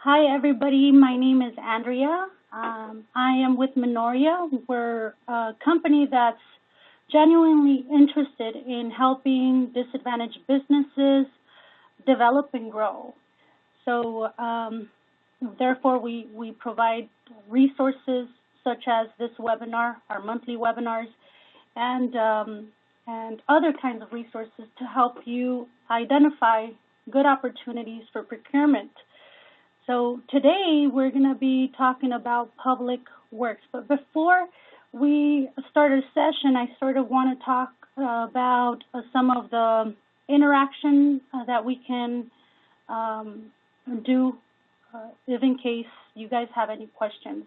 Hi, everybody. My name is Andrea. I am with Minoria. We're a company that's genuinely interested in helping disadvantaged businesses develop and grow. So, therefore, we provide resources such as this webinar, our monthly webinars, and other kinds of resources to help you identify good opportunities for procurement. So today we're going to be talking about public works. But before we start our session, I sort of want to talk about some of the interaction that we can do if in case you guys have any questions.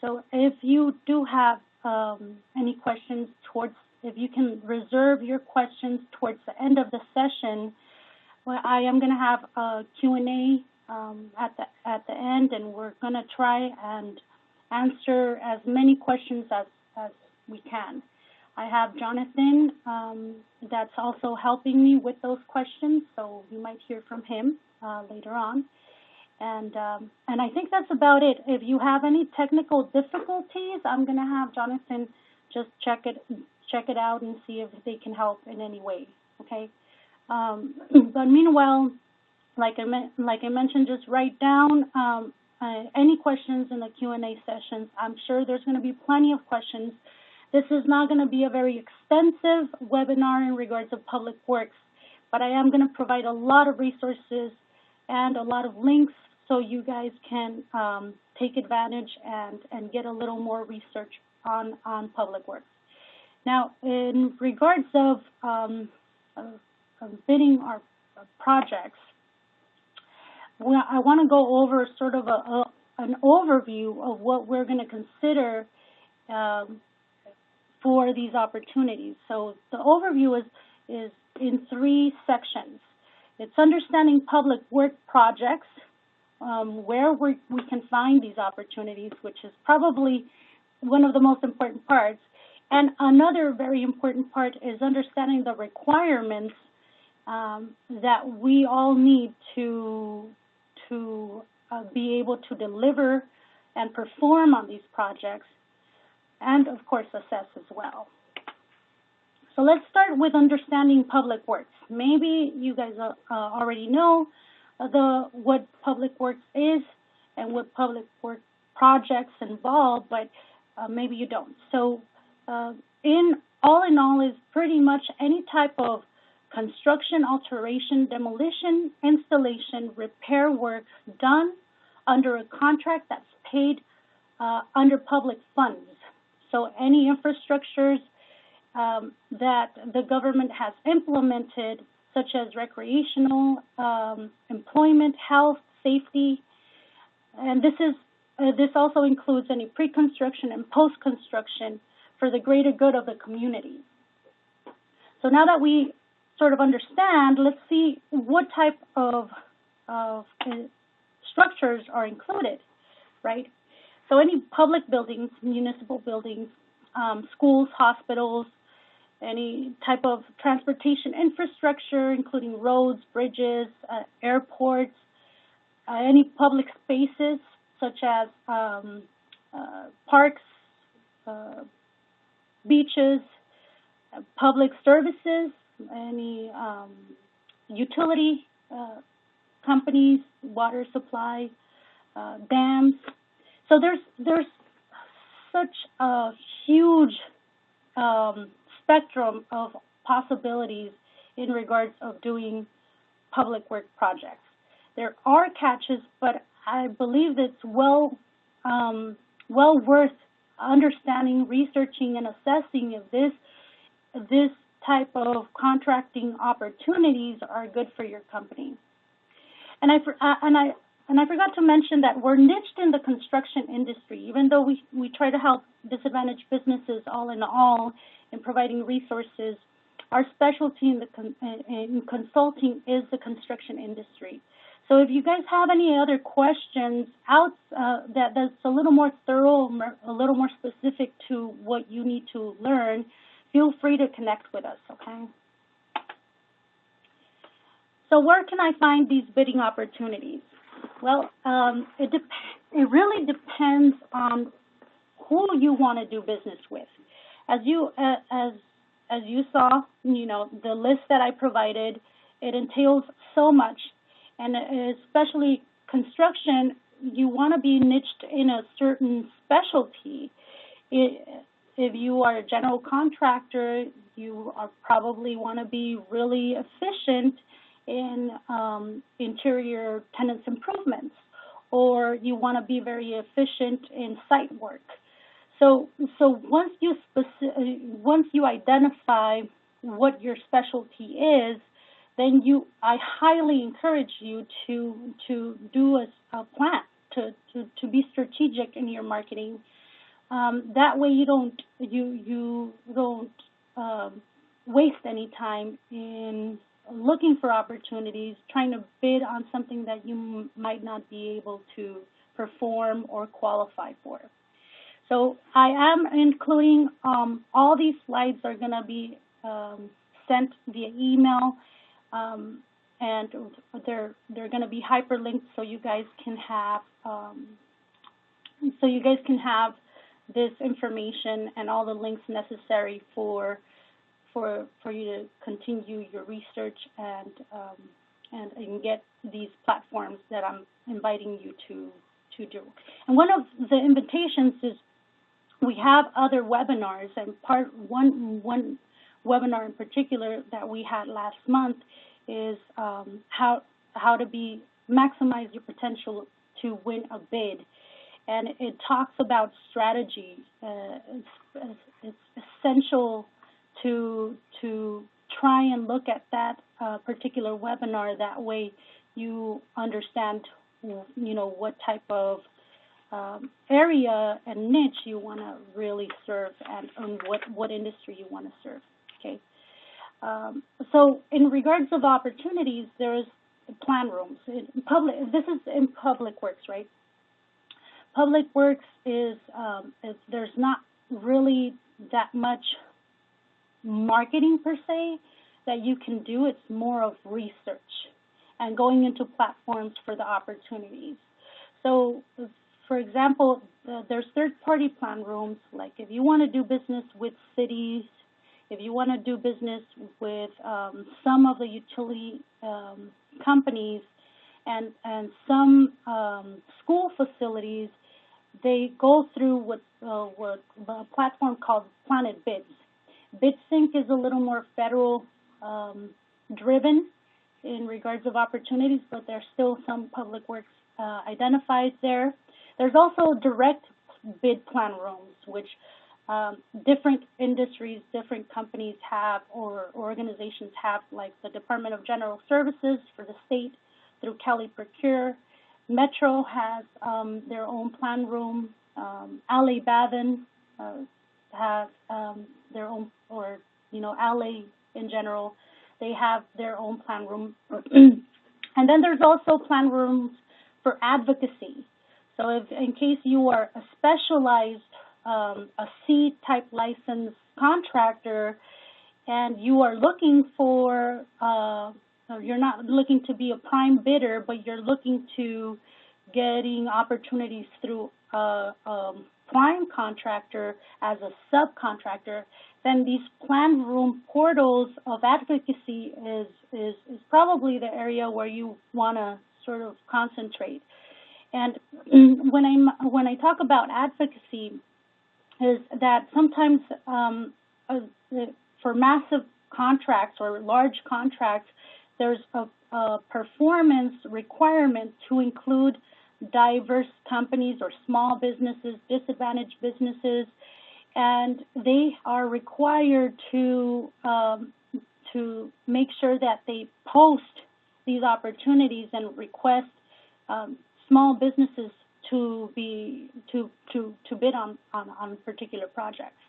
So if you do have any questions if you can reserve your questions towards the end of the session, well, I am going to have a Q&A at the end, and we're going to try and answer as many questions as we can. I have Jonathan that's also helping me with those questions, so you might hear from him later on. And I think that's about it. If you have any technical difficulties, I'm going to have Jonathan just check it out and see if they can help in any way. Okay. But meanwhile, like I mentioned, just write down any questions in the Q&A sessions. I'm sure there's going to be plenty of questions. This is not going to be a very extensive webinar in regards to public works, but I am going to provide a lot of resources and a lot of links so you guys can take advantage and get a little more research on public works. Now, in regards of bidding our projects, I want to go over sort of an overview of what we're going to consider for these opportunities. So the overview is in 3 sections. It's understanding public work projects, where we can find these opportunities, which is probably one of the most important parts. And another very important part is understanding the requirements that we all need to be able to deliver and perform on these projects, and of course assess as well. So let's start with understanding public works. Maybe you guys already know what public works is and what public work projects involve, but maybe you don't. So in all is pretty much any type of construction, alteration, demolition, installation, repair work done under a contract that's paid under public funds. So any infrastructures that the government has implemented, such as recreational, employment, health, safety, and this also includes any pre-construction and post-construction for the greater good of the community. So now that we sort of understand, let's see what type of structures are included, right? So any public buildings, municipal buildings, schools, hospitals, any type of transportation infrastructure, including roads, bridges, airports, any public spaces such as parks, beaches, public services, any utility companies, water supply, dams. So there's such a huge spectrum of possibilities in regards of doing public work projects. There are catches, but I believe it's well worth understanding, researching, and assessing if this type of contracting opportunities are good for your company. And I forgot to mention that we're niched in the construction industry. Even though we try to help disadvantaged businesses all in providing resources, our specialty in consulting is the construction industry. So if you guys have any other questions that's a little more thorough, a little more specific to what you need to learn, feel free to connect with us, okay? So where can I find these bidding opportunities? Well, it really depends on who you want to do business with. As you saw, the list that I provided, it entails so much, and especially construction, you want to be niched in a certain specialty. If you are a general contractor, you probably want to be really efficient in interior tenants improvements, or you want to be very efficient in site work. So once you identify what your specialty is, then I highly encourage you to do a plan, to be strategic in your marketing. That way you don't waste any time in looking for opportunities, trying to bid on something that you might not be able to perform or qualify for. So I am including all these slides are going to be sent via email, and they're going to be hyperlinked so you guys can have this information and all the links necessary for you to continue your research and get these platforms that I'm inviting you to do. And one of the invitations is we have other webinars, and one webinar in particular that we had last month is how to maximize your potential to win a bid. And it talks about strategy. It's essential to try and look at that particular webinar. That way you understand, what type of area and niche you want to really serve, and what industry you want to serve. Okay. So in regards of opportunities, there's plan rooms. This is in public works, right? Public works is there's not really that much marketing per se that you can do. It's more of research and going into platforms for the opportunities. So, for example, there's third-party plan rooms. Like if you want to do business with cities, if you want to do business with some of the utility companies and some school facilities, they go through what a platform called Planet Bids. BidSync is a little more federal driven in regards of opportunities, but there's still some public works identified there. There's also direct bid plan rooms, which different industries, different companies have, or organizations have, like the Department of General Services for the state through Cali Procure. Metro has their own plan room. LA Baden has their own, or LA in general, they have their own plan room. And then there's also plan rooms for advocacy. So if, in case you are a specialized, a C-type licensed contractor, and you are looking for, you're not looking to be a prime bidder, but you're looking to getting opportunities through a prime contractor as a subcontractor, then these plan room portals of advocacy is probably the area where you want to sort of concentrate. And when I talk about advocacy, is that sometimes for massive contracts or large contracts, there's a performance requirement to include diverse companies or small businesses, disadvantaged businesses, and they are required to make sure that they post these opportunities and request small businesses to bid on particular projects.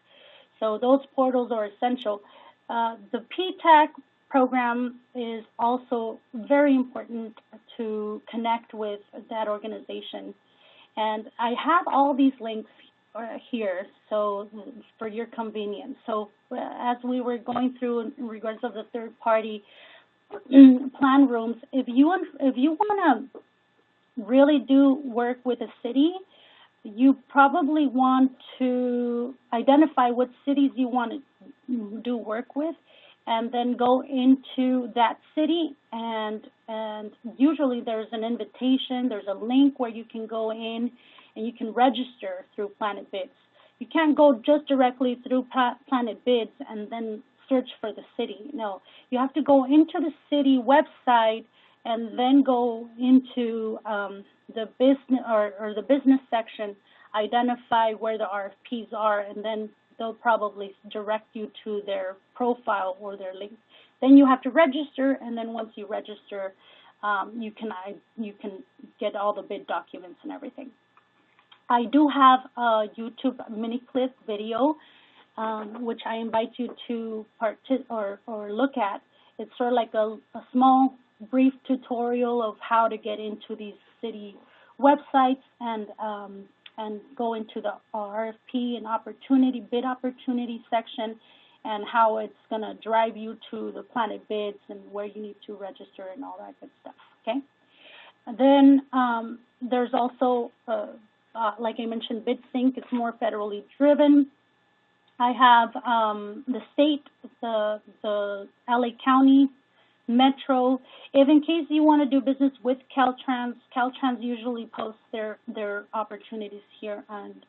So those portals are essential. The PTAC program is also very important to connect with that organization. And I have all these links here, so for your convenience. So as we were going through in regards of the third-party plan rooms, if you want to really do work with a city, you probably want to identify what cities you want to do work with, and then go into that city, and usually there's an invitation, there's a link where you can go in and you can register through Planet Bids. You can't go just directly through Planet Bids and then search for the city. No, you have to go into the city website and then go into the business or the business section, identify where the RFPs are, and then they'll probably direct you to their profile or their link. Then you have to register, and then once you register, you can get all the bid documents and everything. I do have a YouTube mini clip video, which I invite you to look at. It's sort of like a small, brief tutorial of how to get into these city websites and go into the RFP and bid opportunity section, and how it's going to drive you to the Planet Bids and where you need to register and all that good stuff, okay? And then there's also, like I mentioned, BidSync. It's more federally driven. I have the state, the LA County, Metro. If in case you want to do business with Caltrans usually posts their opportunities here on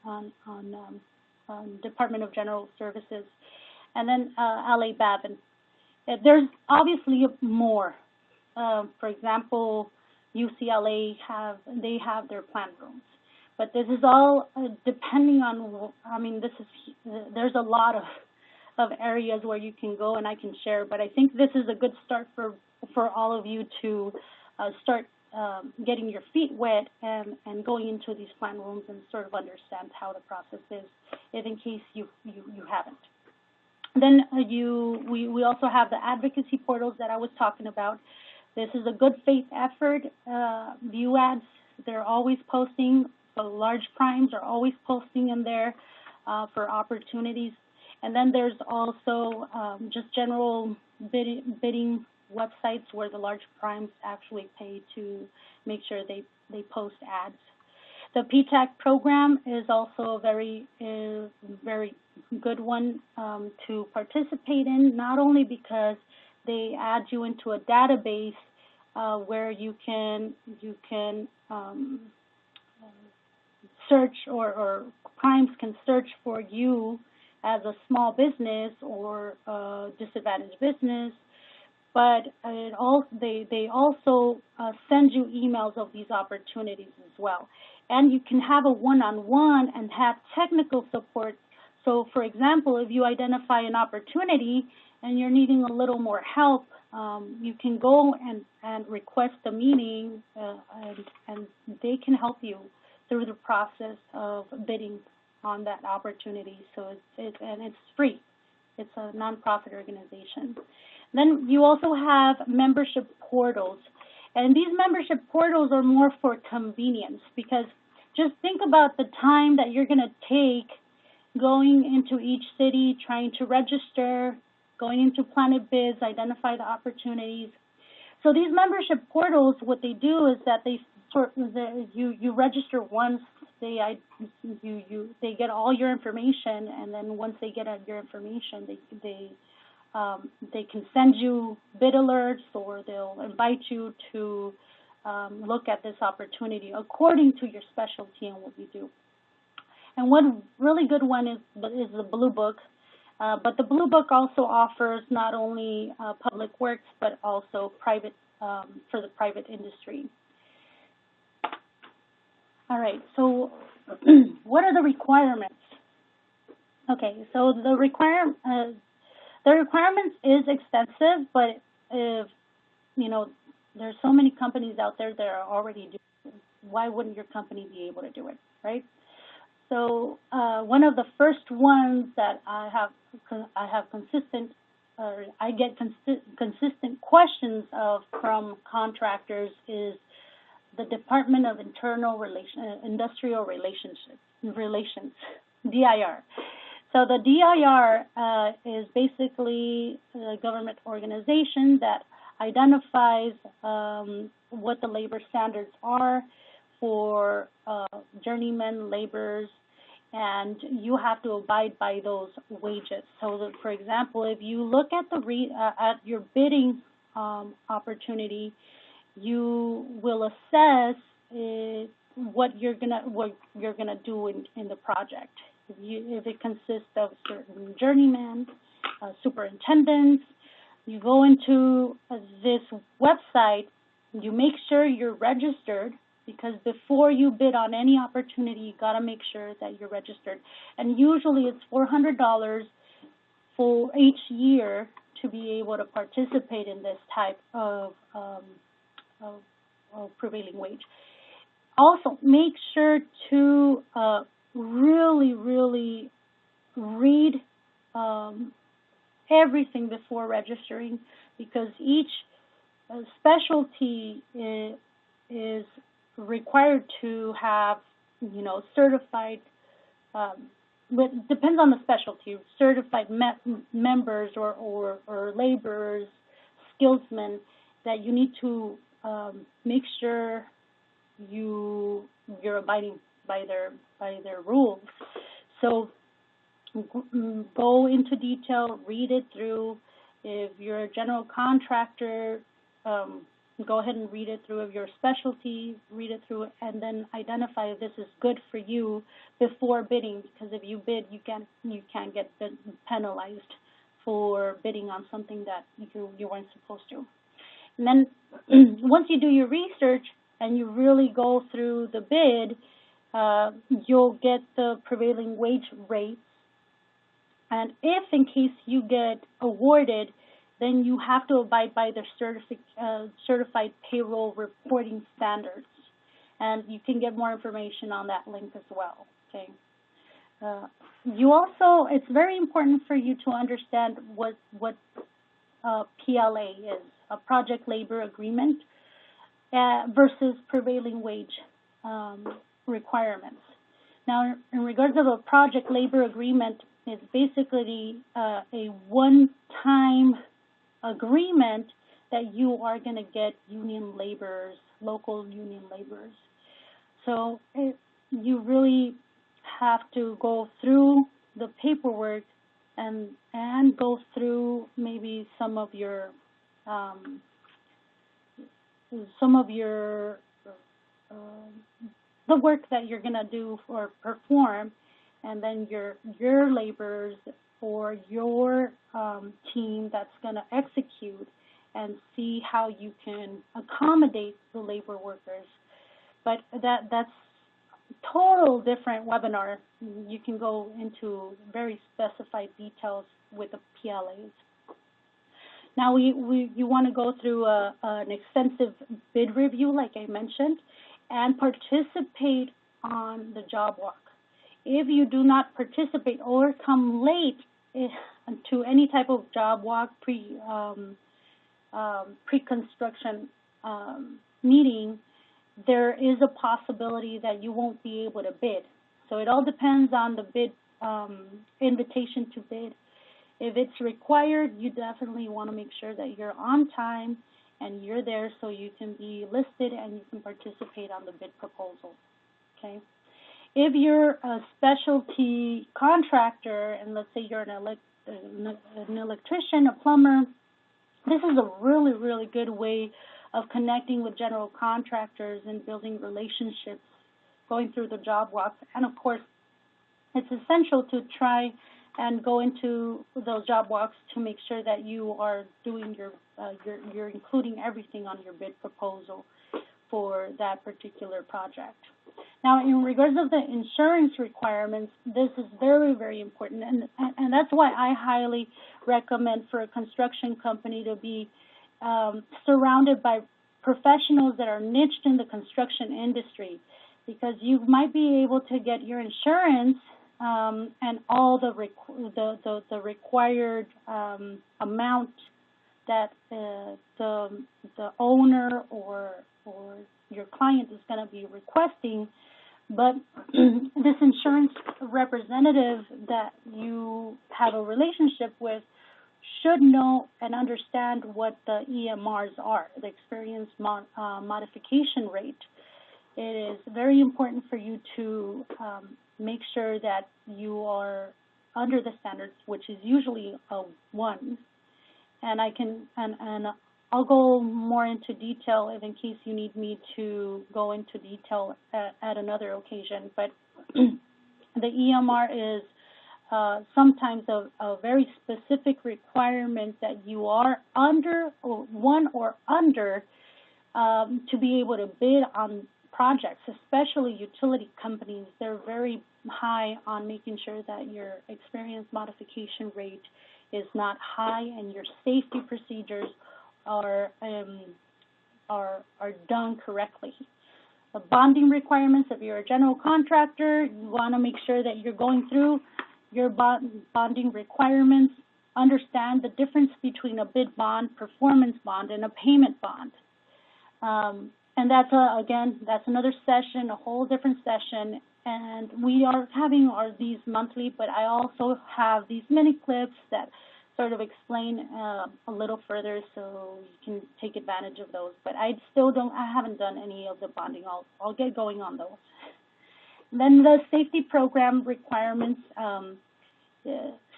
Department of General Services, and then LA Babin. There's obviously more. For example, UCLA have their plan rooms, but this is all depending on. I mean, there's a lot of areas where you can go, and I can share, but I think this is a good start for all of you to start getting your feet wet and going into these plan rooms and sort of understand how the process is, if in case you haven't. Then we also have the advocacy portals that I was talking about. This is a good faith effort. View ads, they're always posting. The large primes are always posting in there for opportunities. And then there's also just general bidding websites where the large primes actually pay to make sure they post ads. The PTAC program is also a very good one to participate in, not only because they add you into a database where you can search or primes can search for you as a small business or a disadvantaged business, but they also send you emails of these opportunities as well. And you can have a one-on-one and have technical support. So, for example, if you identify an opportunity and you're needing a little more help, you can go and request a meeting, and they can help you through the process of bidding on that opportunity. So it's free. It's a nonprofit organization. Then you also have membership portals. And these membership portals are more for convenience, because just think about the time that you're going to take going into each city, trying to register, going into Planet Bids, identify the opportunities. So these membership portals, what they do is that you register once, they get all your information, and then once they get your information, they can send you bid alerts, or they'll invite you to look at this opportunity according to your specialty and what you do. And one really good one is the Blue Book, but the Blue Book also offers not only public works but also private for the private industry. All right, so what are the requirements? Okay, so the requirements is extensive, but if, there's so many companies out there that are already doing it, why wouldn't your company be able to do it, right? So one of the first ones that I get consistent questions of from contractors is the Department of Industrial Relations, DIR. So the DIR is basically a government organization that identifies what the labor standards are for journeymen, laborers, and you have to abide by those wages. So, that, for example, if you look at at your bidding opportunity, you will assess what you're gonna do in the project. If it consists of certain journeymen, superintendents, you go into this website. You make sure you're registered, because before you bid on any opportunity, you got to make sure that you're registered. And usually it's $400 for each year to be able to participate in this type of prevailing wage. Also, make sure to really read everything before registering, because each specialty is required to have, certified, but depends on the specialty, certified members or laborers, skillsmen, that you need to make sure you're abiding by their rules. So go into detail, read it through. If you're a general contractor, go ahead and read it through. If you're a specialty, read it through, and then identify if this is good for you before bidding. Because if you bid, you can't get penalized for bidding on something that you weren't supposed to. And then once you do your research and you really go through the bid, you'll get the prevailing wage rates. And if in case you get awarded, then you have to abide by the certified payroll reporting standards. And you can get more information on that link as well. Okay. It's very important for you to understand what PLA is, a project labor agreement, versus prevailing wage requirements. Now, in regards of a project labor agreement, it's basically a one-time agreement that you are going to get union laborers, local union laborers. So you really have to go through the paperwork and go through maybe some of your the work that you're going to do or perform, and then your laborers or your team that's going to execute, and see how you can accommodate the labor workers. But that's total different webinar. You can go into very specified details with the PLAs. Now you want to go through an extensive bid review, like I mentioned, and participate on the job walk. If you do not participate or come late to any type of job walk, pre-construction meeting, there is a possibility that you won't be able to bid. So it all depends on the bid invitation to bid. If it's required, you definitely want to make sure that you're on time and you're there so you can be listed and you can participate on the bid proposal. Okay. If you're a specialty contractor, and let's say you're an electrician, a plumber, this is a really good way of connecting with general contractors and building relationships, going through the job walks. And of course, it's essential to try and go into those job walks to make sure that you are doing you're including everything on your bid proposal for that particular project. Now, in regards of the insurance requirements, this is very important, and that's why I highly recommend for a construction company to be surrounded by professionals that are niched in the construction industry, because you might be able to get your insurance and all the required amount that the owner or your client is going to be requesting, but this insurance representative that you have a relationship with should know and understand what the EMRs are, the experience modification rate. it is very important for you to make sure that you are under the standards, which is usually a 1. And I'll go more into detail if in case you need me to go into detail at another occasion. But the EMR is sometimes a very specific requirement that you are under or 1 or under to be able to bid on projects, especially utility companies. They're very high on making sure that your experience modification rate is not high and your safety procedures are done correctly. The bonding requirements, if you're a general contractor, you want to make sure that you're going through your bonding requirements, understand the difference between a bid bond, performance bond, and a payment bond. And that's, again, that's another session, a whole different session. And we are having these monthly, but I also have these mini clips that sort of explain a little further, so you can take advantage of those. But I haven't done any of the bonding. I'll get going on those. And then the safety program requirements.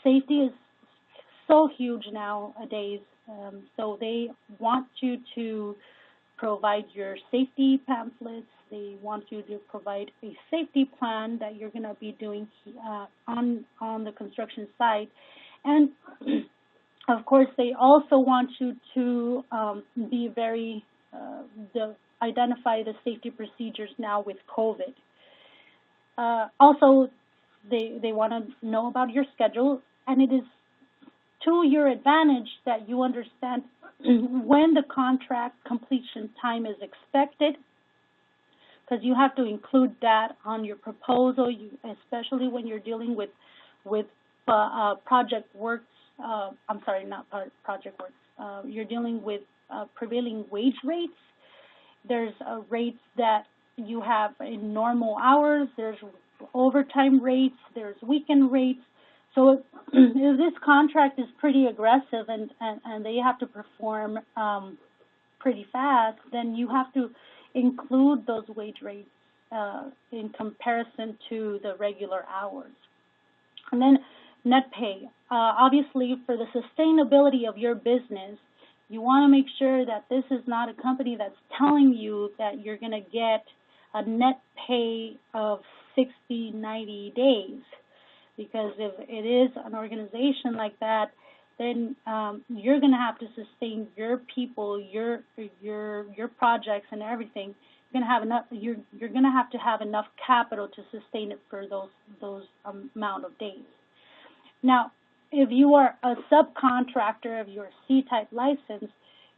Safety is so huge nowadays, so they want you to provide your safety pamphlets. They want you to provide a safety plan that you're going to be doing on the construction site. And, of course, they also want you to be very, identify the safety procedures now with COVID. Also, they want to know about your schedule, and it is to your advantage that you understand when the contract completion time is expected, because you have to include that on your proposal, especially when you're dealing with project works. I'm sorry, not project works. You're dealing with prevailing wage rates. There's rates that you have in normal hours. There's overtime rates. There's weekend rates. So if this contract is pretty aggressive and they have to perform pretty fast, then you have to include those wage rates in comparison to the regular hours. And then net pay. Obviously, for the sustainability of your business, you want to make sure that this is not a company that's telling you that you're going to get a net pay of 60, 90 days. Because if it is an organization like that, then you're going to have to sustain your people, your projects, and everything. You're going to have enough. You're going to have enough capital to sustain it for those amount of days. Now, if you are a subcontractor of your C-type license,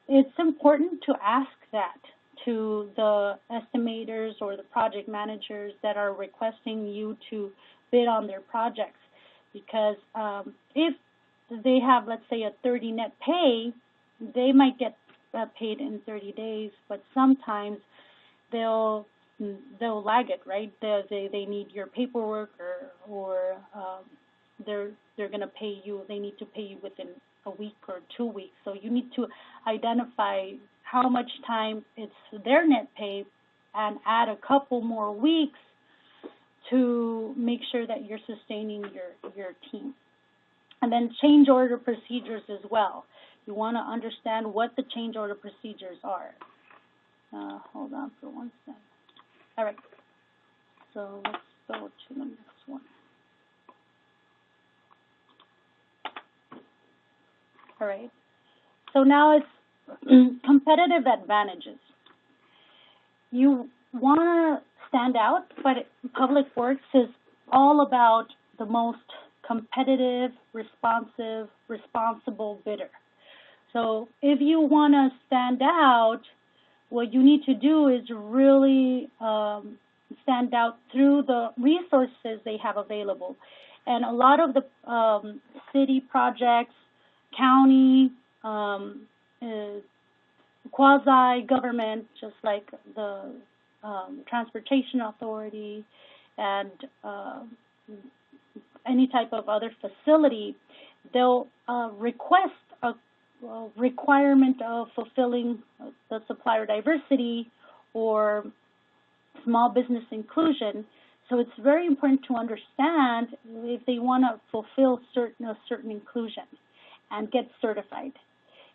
it's important to ask that to the estimators or the project managers that are requesting you to bid on their projects, because if they have, let's say, a 30 net pay, they might get paid in 30 days, but sometimes they'll lag it, right? They need your paperwork, or they're going to pay you. They need to pay you within a week or 2 weeks. So you need to identify how much time it's their net pay and add a couple more weeks to make sure that you're sustaining your team. And then change order procedures as well. You want to understand what the change order procedures are. Hold on for 1 second. All right. So let's go to the next one. All right. So now it's competitive advantages. You want to stand out, but Public Works is all about the most competitive, responsive, responsible bidder. So if you want to stand out, what you need to do is really stand out through the resources they have available. And a lot of the city projects, county, quasi-government, just like the Transportation Authority and any type of other facility, they'll request a requirement of fulfilling the supplier diversity or small business inclusion. So it's very important to understand if they want to fulfill a certain inclusion and get certified.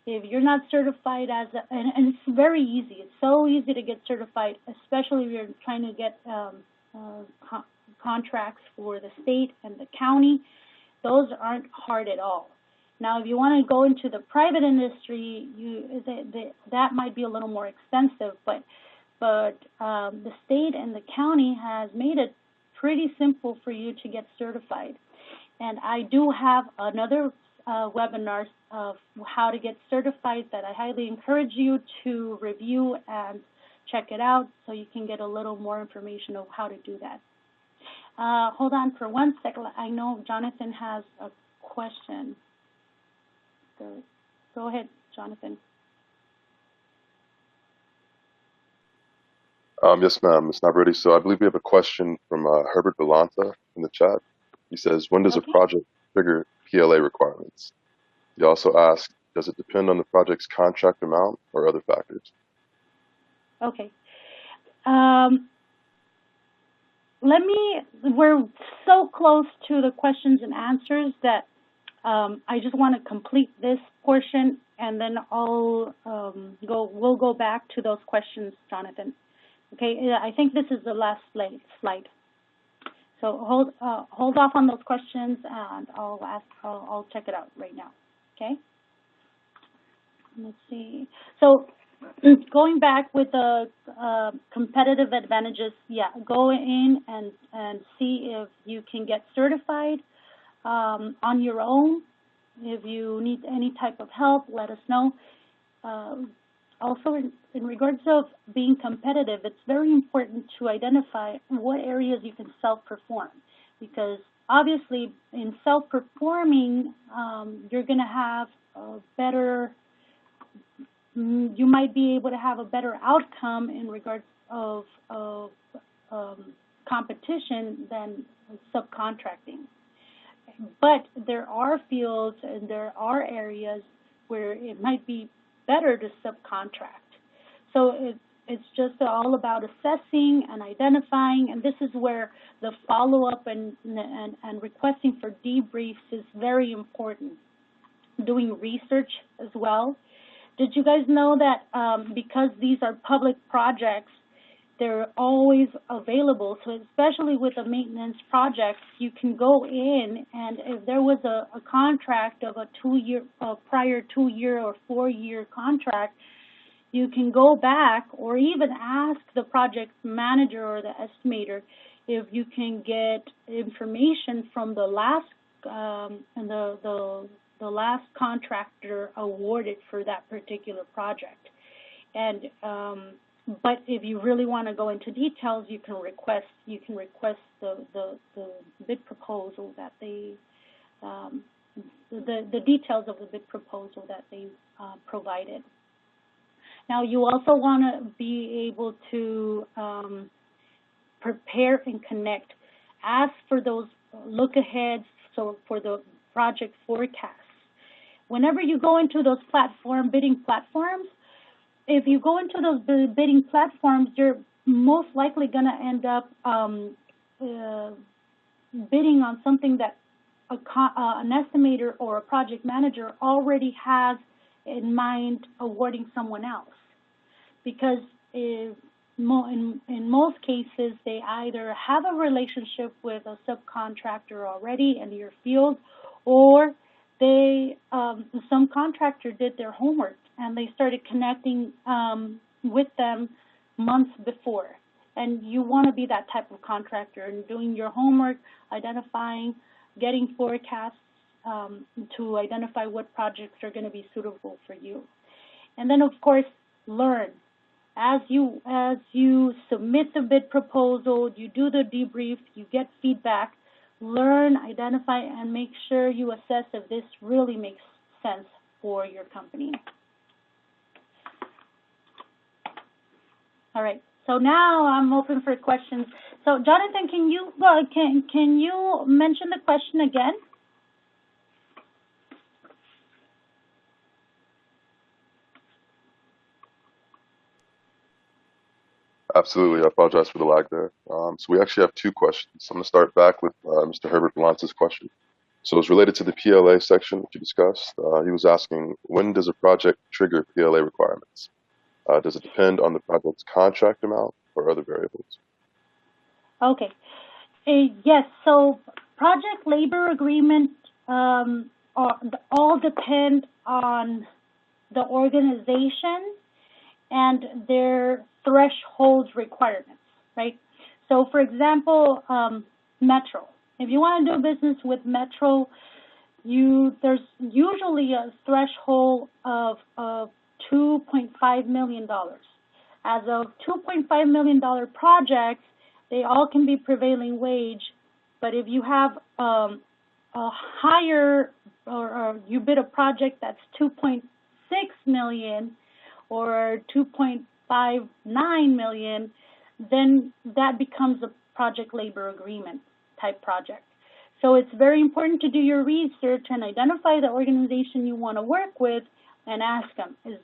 If you're not certified and it's very easy. It's so easy to get certified, especially if you're trying to get contracts for the state and the county. Those aren't hard at all. Now, if you want to go into the private industry, that might be a little more expensive, but the state and the county has made it pretty simple for you to get certified. And I do have another webinar of how to get certified that I highly encourage you to review and check it out so you can get a little more information of how to do that. Hold on for 1 second. I know Jonathan has a question. Go ahead, Jonathan. Yes, ma'am, Ms. Navarrete. So I believe we have a question from Herbert Belanta in the chat. He says, when does a project trigger PLA requirements? He also asked, does it depend on the project's contract amount or other factors? Okay. We're so close to the questions and answers that I just want to complete this portion, and then we'll go back to those questions, Jonathan. Okay, I think this is the last slide. So hold off on those questions, and I'll check it out right now. Okay. Let's see. So going back with the competitive advantages, yeah, go in and see if you can get certified on your own. If you need any type of help, let us know. Also, in regards of being competitive, it's very important to identify what areas you can self-perform, because obviously in self-performing, you're going to have a better, you might be able to have a better outcome in regards of competition than subcontracting. But there are fields and there are areas where it might be better to subcontract. So it's just all about assessing and identifying, and this is where the follow-up and requesting for debriefs is very important. Doing research as well. Did you guys know that because these are public projects, they're always available? So especially with a maintenance project, you can go in, and if there was a contract of a prior 2-year or 4-year contract, you can go back or even ask the project manager or the estimator if you can get information from the last the last contractor awarded for that particular project. And but if you really want to go into details, you can request the bid proposal that they the details of the bid proposal that they provided. Now, you also want to be able to prepare and connect. Ask for those look-aheads, so for the project forecasts. Whenever you go into those bidding platforms, if you go into those bidding platforms, you're most likely going to end up bidding on something that an estimator or a project manager already has in mind awarding someone else. Because in most cases, they either have a relationship with a subcontractor already in your field, or some contractor did their homework and they started connecting with them months before. And you want to be that type of contractor and doing your homework, identifying, getting forecasts to identify what projects are going to be suitable for you. And then, of course, learn. As you submit the bid proposal, you do the debrief, you get feedback, learn, identify, and make sure you assess if this really makes sense for your company. All right, so now I'm open for questions. So, Jonathan, can you mention the question again? Absolutely. I apologize for the lag there. So we actually have two questions. I'm going to start back with Mr. Herbert Balance's question. So it's related to the PLA section that you discussed. He was asking, when does a project trigger PLA requirements? Does it depend on the project's contract amount or other variables? Okay. Yes, so project labor agreement all depend on the organization and their threshold requirements, right? So, for example, Metro. If you want to do business with Metro, there's usually a threshold of $2.5 million. As of $2.5 million projects, they all can be prevailing wage, but if you have a higher, or you bid a project that's 2.6 million or 2.59 million, then that becomes a project labor agreement type project. So it's very important to do your research and identify the organization you want to work with and ask them, does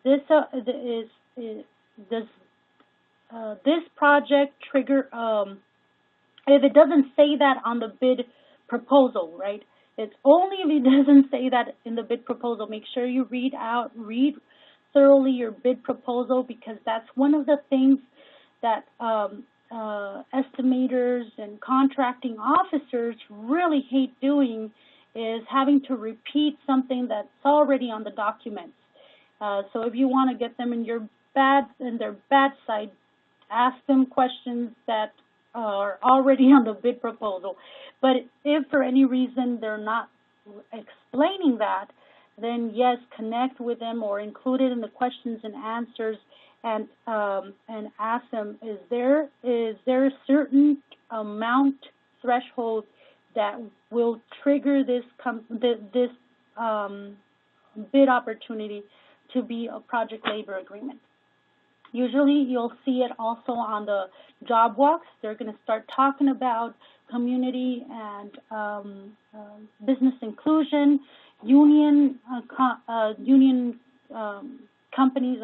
this project trigger, if it doesn't say that on the bid proposal, right? It's only if it doesn't say that in the bid proposal. Make sure you read thoroughly your bid proposal, because that's one of the things that estimators and contracting officers really hate doing, is having to repeat something that's already on the documents. So if you want to get them in their bad side, ask them questions that are already on the bid proposal. But if for any reason they're not explaining that, then yes, connect with them or include it in the questions and answers, and ask them, is there a certain amount threshold that will trigger this bid opportunity to be a project labor agreement. Usually you'll see it also on the job walks. They're going to start talking about community and business inclusion. Union companies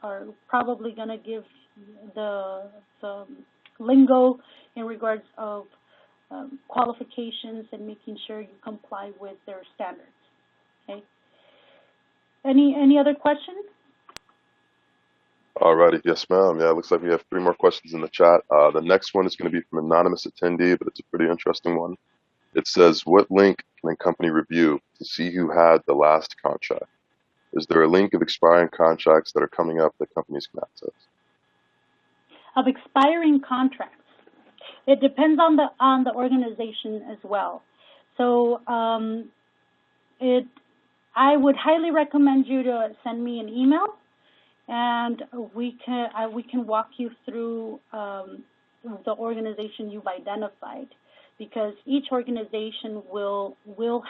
are probably going to give the lingo in regards of qualifications and making sure you comply with their standards. Okay. Any other questions? Alrighty, yes, ma'am. Yeah, it looks like we have three more questions in the chat. The next one is going to be from an anonymous attendee, but it's a pretty interesting one. It says, what link can a company review to see who had the last contract? Is there a link of expiring contracts that are coming up that companies can access? Of expiring contracts. It depends on the organization as well. So I would highly recommend you to send me an email, and we can walk you through the organization you've identified, because each organization will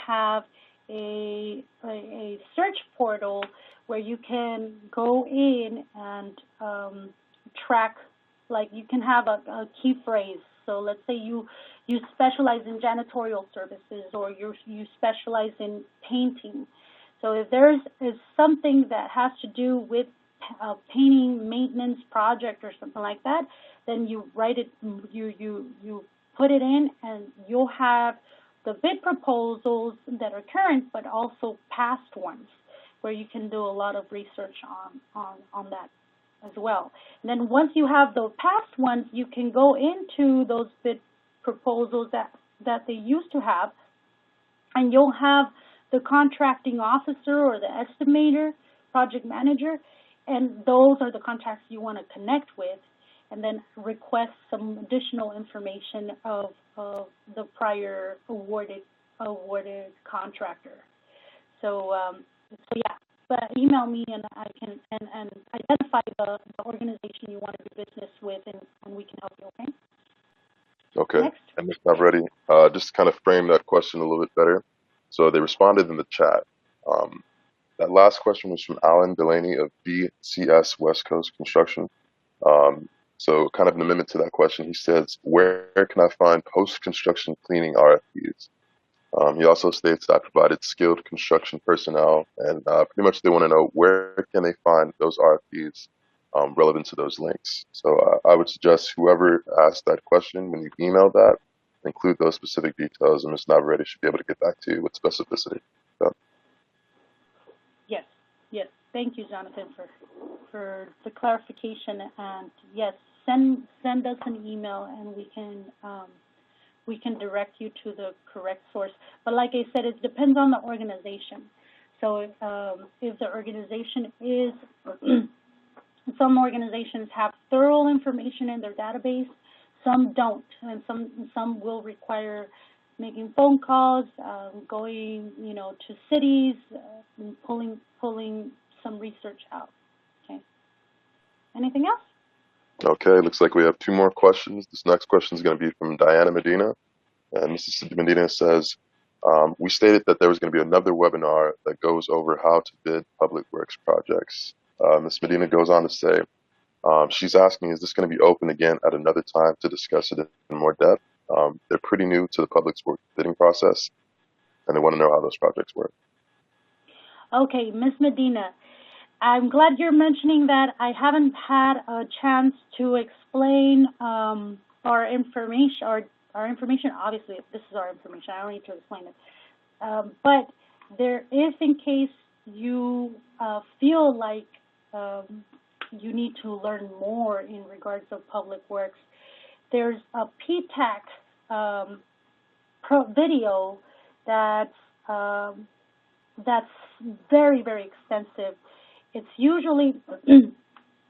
have a search portal where you can go in and track, like you can have a key phrase. So let's say you specialize in janitorial services, or you specialize in painting. So if there is something that has to do with painting maintenance project or something like that, then you write it, you put it in, and you'll have the bid proposals that are current, but also past ones, where you can do a lot of research on that as well. And then once you have the past ones, you can go into those bid proposals that they used to have, and you'll have the contracting officer or the estimator, project manager, and those are the contracts you want to connect with, and then request some additional information of the prior awarded contractor. So yeah, but email me, and I can and identify the organization you want to do business with, and we can help you. Okay. Okay. Next. And if not ready, just to kind of frame that question a little bit better. So they responded in the chat. That last question was from Alan Delaney of BCS West Coast Construction. So kind of an amendment to that question, he says, where can I find post-construction cleaning RFPs? He also states that I provided skilled construction personnel, and pretty much they want to know, where can they find those RFPs relevant to those links. So I would suggest whoever asked that question, when you email that, include those specific details, and Ms. Navarrete should be able to get back to you with specificity. So. Yes, yes. Thank you, Jonathan, for the clarification. And yes, send us an email, and we can direct you to the correct source. But like I said, it depends on the organization. So if the organization is, some organizations have thorough information in their database, some don't, and some will require making phone calls, going, to cities, and pulling some research out. Okay. Anything else? Okay, looks like we have 2 more questions. This next question is going to be from Diana Medina. And Mrs. Medina says, we stated that there was going to be another webinar that goes over how to bid public works projects. Ms. Medina goes on to say, she's asking, is this going to be open again at another time to discuss it in more depth? They're pretty new to the public works bidding process, and they want to know how those projects work. Okay, Ms. Medina, I'm glad you're mentioning that. I haven't had a chance to explain our information. Our information, obviously, this is our information. I don't need to explain it. But there is, in case you feel like you need to learn more in regards of public works, there's a PTAC video that's very, very extensive. It's usually,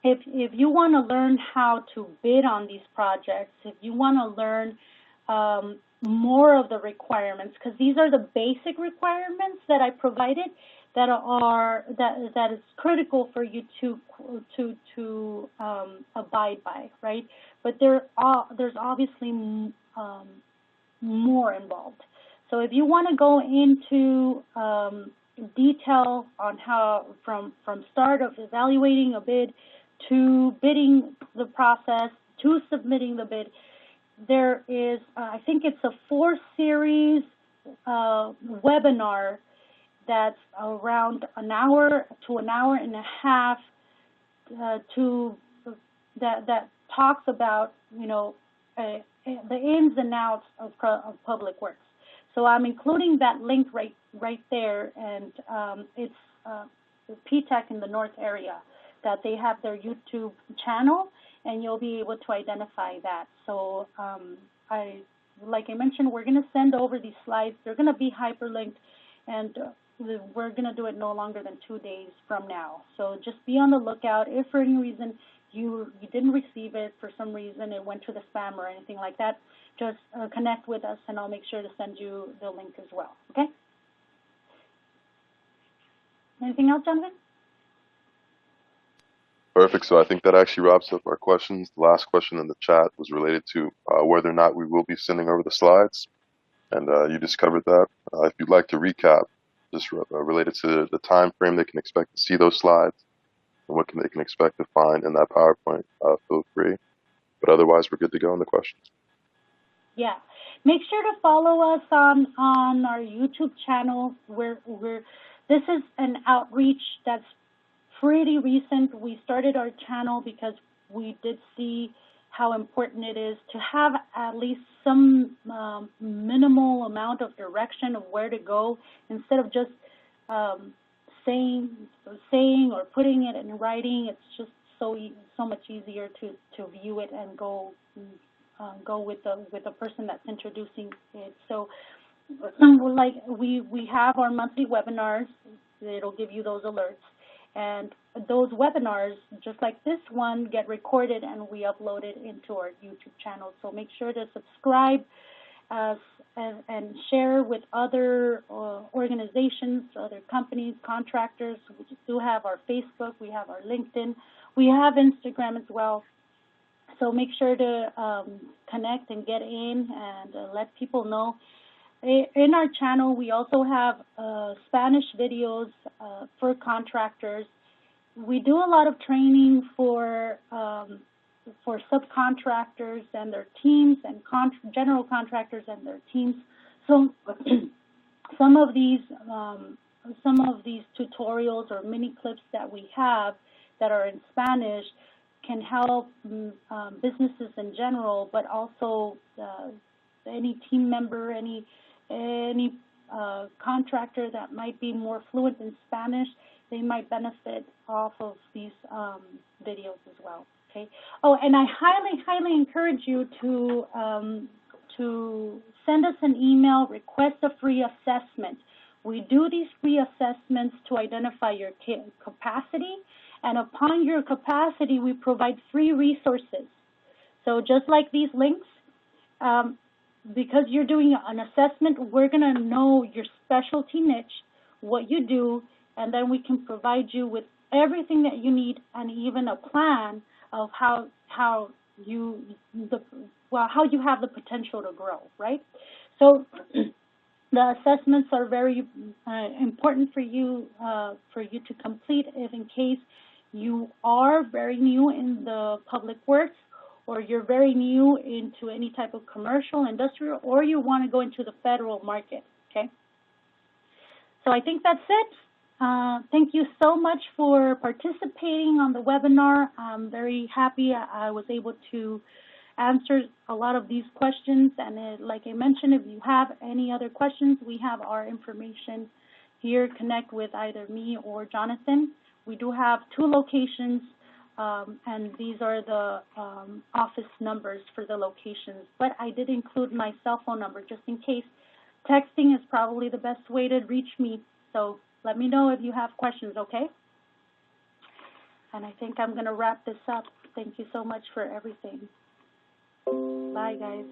if you want to learn how to bid on these projects, if you want to learn more of the requirements, because these are the basic requirements that I provided that is critical for you to abide by, right? But there's obviously more involved. So if you want to go into detail on how from start of evaluating a bid to bidding the process to submitting the bid, there is I think it's a 4-series webinar that's around an hour to an hour and a half that talks about the ins and outs of public works. So I'm including that link right there, and it's the PTAC in the North area that they have their YouTube channel, and you'll be able to identify that. So like I mentioned, we're going to send over these slides. They're going to be hyperlinked, and we're going to do it no longer than 2 days from now. So just be on the lookout. If for any reason you didn't receive it, for some reason it went to the spam or anything like that, just connect with us, and I'll make sure to send you the link as well. Okay? Anything else, Jonathan? Perfect. So I think that actually wraps up our questions. The last question in the chat was related to whether or not we will be sending over the slides, and you just covered that. If you'd like to recap, just related to the time frame they can expect to see those slides and what they can expect to find in that PowerPoint, feel free. But otherwise, we're good to go on the questions. Yeah. Make sure to follow us on our YouTube channel. This is an outreach that's pretty recent. We started our channel because we did see how important it is to have at least some minimal amount of direction of where to go, instead of just saying or putting it in writing. It's just so much easier to view it and go with the person that's introducing it. So like we have our monthly webinars. It'll give you those alerts. And those webinars, just like this one, get recorded and we upload it into our YouTube channel. So make sure to subscribe and share with other organizations, other companies, contractors. We do have our Facebook, we have our LinkedIn, we have Instagram as well. So make sure to connect and get in and let people know. In our channel, we also have Spanish videos for contractors. We do a lot of training for subcontractors and their teams, and general contractors and their teams. So some of these tutorials or mini clips that we have that are in Spanish, can help businesses in general, but also any team member, any contractor that might be more fluent in Spanish, they might benefit off of these videos as well. Okay. Oh, and I highly encourage you to send us an email, request a free assessment. We do these free assessments to identify your capacity, and upon your capacity, we provide free resources. So just like these links, because you're doing an assessment, we're going to know your specialty niche, what you do, and then we can provide you with everything that you need and even a plan of how you have the potential to grow, right? So the assessments are very important for you to complete if in case you are very new in the public works, or you're very new into any type of commercial, industrial, or you want to go into the federal market, okay? So I think that's it. Thank you so much for participating on the webinar. I'm very happy I was able to answer a lot of these questions. And like I mentioned, if you have any other questions, we have our information here. Connect with either me or Jonathan. We do have 2 locations, and these are the office numbers for the locations. But I did include my cell phone number just in case. Texting is probably the best way to reach me. So let me know if you have questions, okay? And I think I'm going to wrap this up. Thank you so much for everything. Bye, guys.